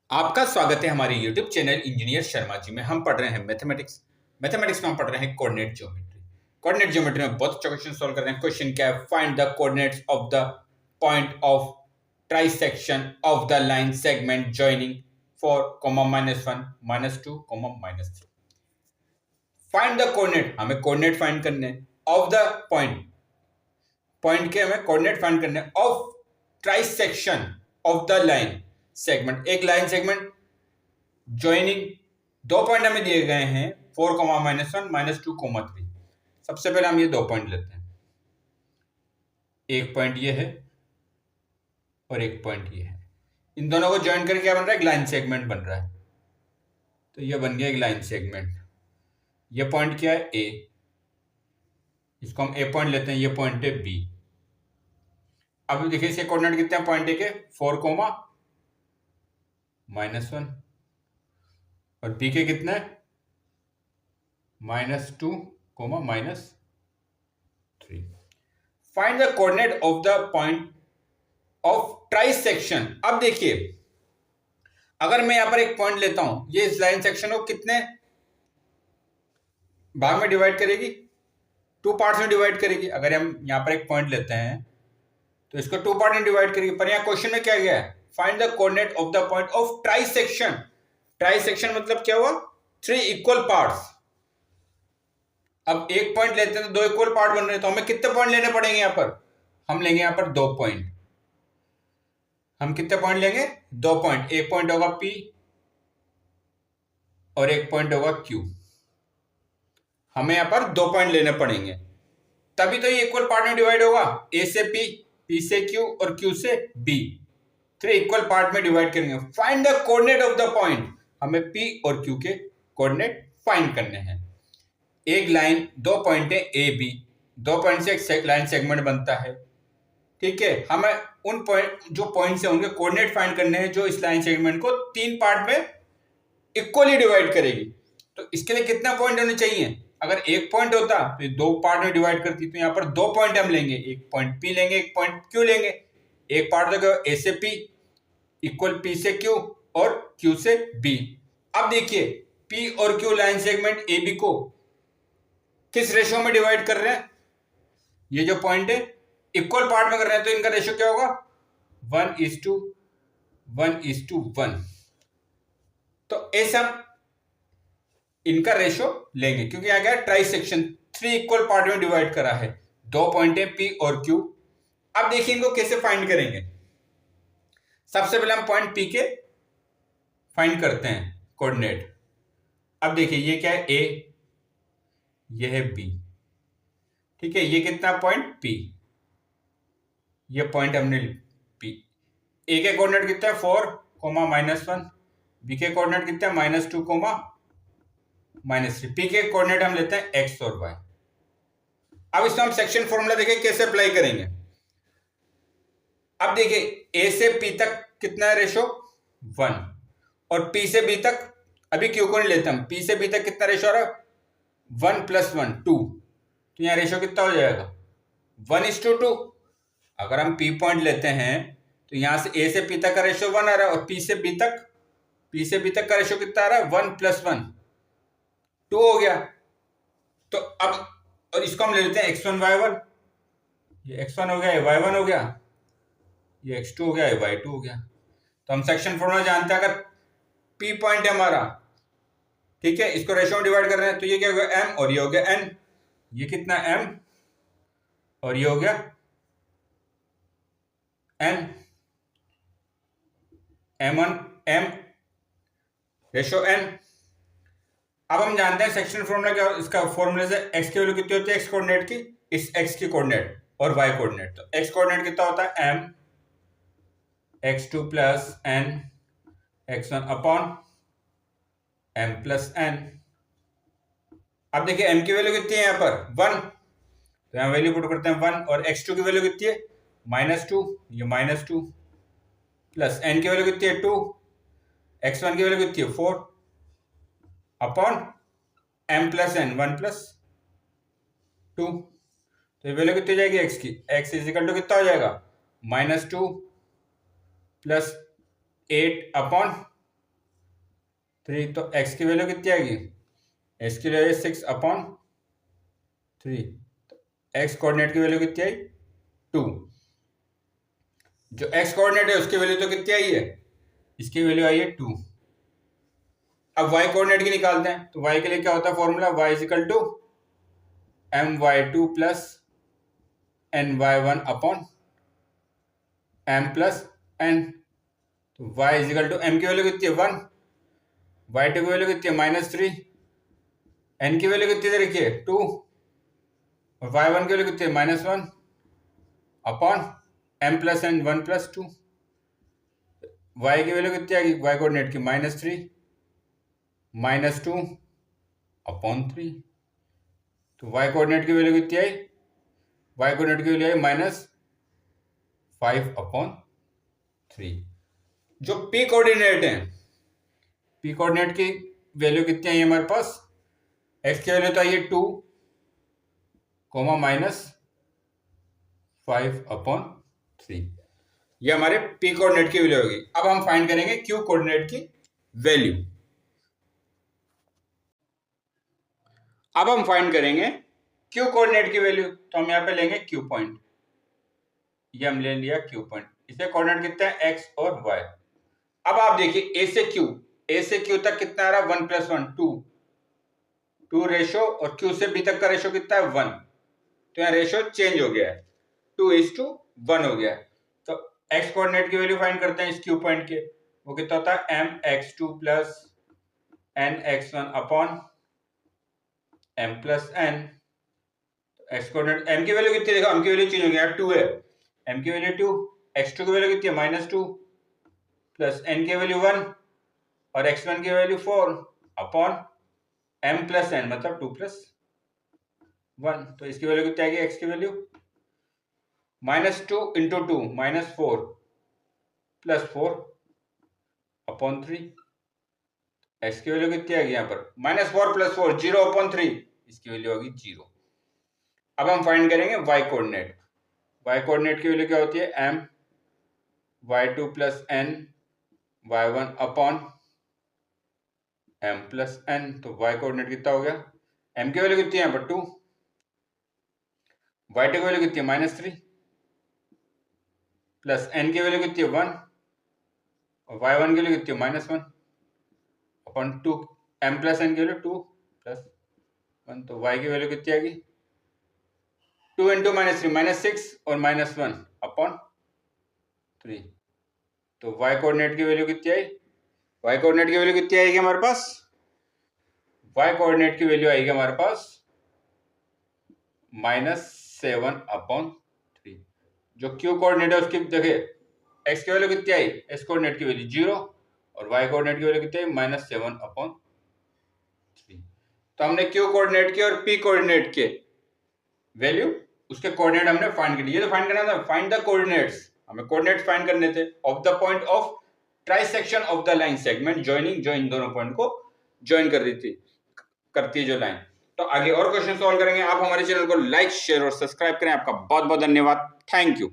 आपका स्वागत है हमारे YouTube channel engineer Sharma ji में। हम पढ़ रहे हैं मैथमेटिक्स। मैथमेटिक्स में हम पढ़ रहे हैं कोऑर्डिनेट ज्योमेट्री। कोऑर्डिनेट ज्योमेट्री में बहुत अच्छा क्वेश्चन सॉल्व कर रहे हैं। क्वेश्चन क्या है? Find the coordinates of the point of trisection of the line segment joining 4, -1, -2, -3। Find the coordinate, हमें कोऑर्डिनेट फाइंड करने हैं ऑफ द पॉइंट। पॉइंट के हमें कोऑर्डिनेट फाइंड करने हैं of trisection of the line segment. एक लाइन सेगमेंट ज्वाइनिंग, दो point हमें दिए गए हैं 4, -1, -2, 3। सबसे पहले हम ये दो पॉइंट लेते हैं। एक पॉइंट ये है और एक पॉइंट ये है। इन दोनों को ज्वाइन करके क्या बन रहा है? एक लाइन सेगमेंट बन रहा है। तो ये बन गया एक लाइन सेगमेंट। ये पॉइंट क्या है? ए। इसको हम ए पॉइंट लेते हैं। ये पॉइंट है बी। अब देखिए इसके कोऑर्डिनेट कितने हैं पॉइंट ए के? 4, -1 और बी के कितने? -2, -3। Find the coordinate of the point of trisection. अब देखिए, अगर मैं यहां पर एक पॉइंट लेता हूं, ये इस लाइन सेक्शन को कितने भाग में डिवाइड करेगी? 2 पार्ट्स में डिवाइड करेगी। अगर हम यहां पर एक पॉइंट लेते हैं तो इसको 2 पार्ट में डिवाइड करेगी। पर यहां क्वेश्चन में क्या गया है? Find the coordinate of the point of trisection. Trisection मतलब क्या हुआ? 3 इक्वल पार्ट्स। अब एक पॉइंट लेते हैं तो 2 इक्वल पार्ट बन रहे हैं, तो हमें कितने पॉइंट लेने पड़ेंगे? यहां पर हम लेंगे यहां पर 2 पॉइंट। हम कितने पॉइंट लेंगे? 2 पॉइंट। एक पॉइंट होगा P और एक पॉइंट होगा Q। हमें यहां पर 2 पॉइंट लेने पड़ेंगे, तभी तो ये इक्वल पार्ट में डिवाइड होगा। A से P, P से Q और Q से B। 3 इक्वल पार्ट में डिवाइड करेंगे। Find the coordinate of the point. हमें P और Q के कोऑर्डिनेट फाइंड करने हैं। एक लाइन, 2 पॉइंट है A B, 2 पॉइंट से एक लाइन सेगमेंट बनता है। ठीक है, हमें उन पॉइंट, जो पॉइंट से होंगे, कोऑर्डिनेट फाइंड करने हैं जो इस लाइन सेगमेंट को 3 पार्ट में इक्वली डिवाइड करेगी। तो इसके लिए कितना पॉइंट होने चाहिए? अगर एक पॉइंट होता तो ये 2 पार्ट में डिवाइड करती। तो यहाँ पर 2 पॉइंट हम लेंगे, एक पॉइंट P लेंगे, एक पॉइंट Q लेंगे। एक पार्ट तो A से P इक्वल P से Q और Q से B। अब देखिए, P और Q लाइन सेगमेंट AB को किस रेशियो में डिवाइड कर रहे हैं? ये जो पॉइंट है इक्वल पार्ट में कर रहे हैं, तो इनका रेशियो क्या होगा? 1:1:1। तो ऐसा इनका रेशियो लेंगे, क्योंकि यहां क्या है? ट्राइसेक्शन 3 इक्वल पार्ट में डिवाइड करा है। 2 पॉइंट है P और Q। अब देखिए इनको कैसे फाइंड करेंगे। सबसे पहले हम पॉइंट P के फाइंड करते हैं कोऑर्डिनेट। अब देखिए ये क्या है? A, ये है B। ठीक है, ये कितना पॉइंट P, ये पॉइंट हमने P। A के कोऑर्डिनेट कितना है? 4, -1। B के कोऑर्डिनेट कितना है? -2, -3। P के कोऑर्डिनेट हम लेते हैं x और y। अब इसमें हम सेक्शन फॉर्मूला देखें कैसे अप्लाई करेंगे। अब देखिए, A से P तक कितना है रेशो? 1। और P से B तक, अभी Q को नहीं लेते हम, P से B तक कितना रेशो आ रहा है? 1 + 1 2। तो यहाँ रेशो कितना हो जाएगा? 1:2। अगर हम P पॉइंट लेते हैं तो यहां से A से P तक का रेशो 1 आ रहा है, और P से B तक का रेशो कितना आ रहा है? 1 + 1 2 हो गया। तो अब, और इसको हम ले लेते हैं x1 y1। ये x1 हो गया, ये y1 हो गया, ये x2 हो गया, ये y2 हो गया। तो हम सेक्शन फॉर्मूला जानते हैं। अगर P पॉइंट है हमारा, ठीक है, इसको रेशो में डिवाइड कर रहे हैं, तो ये क्या हो गया? m और ये हो गया n। ये कितना? m और ये हो गया n। m ratio n। अब हम जानते हैं सेक्शन फॉर्मूला क्या, इसका फॉर्मूले से x की वैल्यू कितनी होती है? x कोऑर्डिनेट की, इस x की कोऑर्डिनेट और y कोऑर्डिनेट। तो x कोऑर्डिनेट कितना होता है? m x2 + n x1 upon m + n। अब देखिए m की वैल्यू कितनी है यहाँ पर? 1। तो यहाँ वैल्यू पुट करते हैं 1। और x2 की वैल्यू कितनी है? -2, ये -2 प्लस n की वैल्यू कितनी है? 2। x1 की वैल्यू कितनी है? 4 अपॉन m + n 1 + 2। तो ये वैल्यू कितनी हो जाएगी x की? x इजिकल टू कितना हो जाएगा? -2 + 8 अपॉन 3, तो x की वैल्यू कितनी आएगी? x की वैल्यू 6/3, तो x कोऑर्डिनेट की वैल्यू कितनी आई? 2। जो x कोऑर्डिनेट है उसकी वैल्यू तो कितनी आई है? इसकी वैल्यू आई है 2। अब y कोऑर्डिनेट की निकालते हैं, तो y के लिए क्या होता है formula? y equal to my2 plus ny1 upon m plus n। तो y इजिकल टू m की वैल्यू कितनी है? 1, y2 की वैल्यू कितनी है? -3, n की वैल्यू कितनी दे रखी है? 2, और y1 की वैल्यू कितनी है? -1 upon m plus n 1 plus 2। y की वैल्यू कितनी आएगी y कोऑर्डिनेट की? -3 -2 अपॉन 3। तो y कोऑर्डिनेट की वैल्यू कितनी आई? y कोऑर्डिनेट की वैल्यू आई -5 अपॉन 3। जो p कोऑर्डिनेट है, p कोऑर्डिनेट की वैल्यू कितनी आई हमारे पास? x की वैल्यू तो आई है 2, -5 अपॉन 3। ये हमारे p कोऑर्डिनेट की वैल्यू होगी। अब हम फाइंड करेंगे q कोऑर्डिनेट की वैल्यू। अब हम फाइंड करेंगे q कोऑर्डिनेट की वैल्यू, तो हम यहां पे लेंगे q पॉइंट। ये हम ले लिया q पॉइंट। इसे कोऑर्डिनेट कितना है? x और y। अब आप देखिए a से q तक कितना आ रहा है? 1 + 1 2 रेशो, और q से b तक का रेशो कितना है? 1। तो यहाँ रेशो चेंज हो गया है, 2:1 हो गया है। तो x कोऑर्डिनेट की वैल्यू फाइंड करते हैं इस q पॉइंट के। वो कितना होता है? mx2 plus nx1 upon m plus n। x coordinate m की वैल्यू कितनी है? देखो m की वैल्यू चेंज हो गया, 2 है, m की वैल्यू 2, x2 की वैल्यू कितनी है? -2 प्लस n की वैल्यू 1 और x1 की value 4 upon m plus n, मतलब 2 + 1। तो इसकी वैल्यू कितनी आएगी? x की वैल्यू -2 × 2 -4 प्लस 4 अपॉन 3। x की वैल्यू कितनी आएगी यहाँ पर? -4 + 4 0/3, इसकी वैल्यू होगी 0। अब हम फाइंड करेंगे y कोऑर्डिनेट। y कोऑर्डिनेट की वैल्यू क्या होती है? m y2 plus n y1 upon m plus n। तो y कोऑर्डिनेट कितना हो गया? m की वैल्यू कितनी है यहाँ पर? 2, y2 की वैल्यू कितनी है? -3 प्लस n की वैल्यू कितनी है? 1 और y1 की वैल्यू कितनी है? -1 अपॉन 2, m प्लस n की वैल्यू 2 + 1। तो y की वैल्यू कितनी आएगी? 2 × -3 -6 और -1 अपॉन 3। तो y कोऑर्डिनेट की वैल्यू कितनी आई? y कोऑर्डिनेट की वैल्यू कितनी आएगी हमारे पास? y कोऑर्डिनेट की वैल्यू आएगी हमारे पास -7/3। जो q कोऑर्डिनेट है उसकी देखिए, x की वैल्यू कितनी आई? x कोऑर्डिनेट की वैल्यू 0 और y कोऑर्डिनेट की वैल्यू कितनी आई? -7/3। तो हमने q कोऑर्डिनेट की और p कोऑर्डिनेट के वैल्यू, उसके कोऑर्डिनेट हमने फाइंड कर लिए। ये तो फाइंड करना था, फाइंड द कोऑर्डिनेट्स, हमें कोऑर्डिनेट्स फाइंड करने थे of the point of trisection of the line segment joining, जो इन दोनों पॉइंट को जॉइन कर रही थी, करती है जो लाइन। तो आगे और क्वेश्चन सॉल्व करेंगे। आप हमारे चैनल को लाइक, शेयर और सब्सक्राइब करें। आपका बहुत बहुत धन्यवाद। Thank you.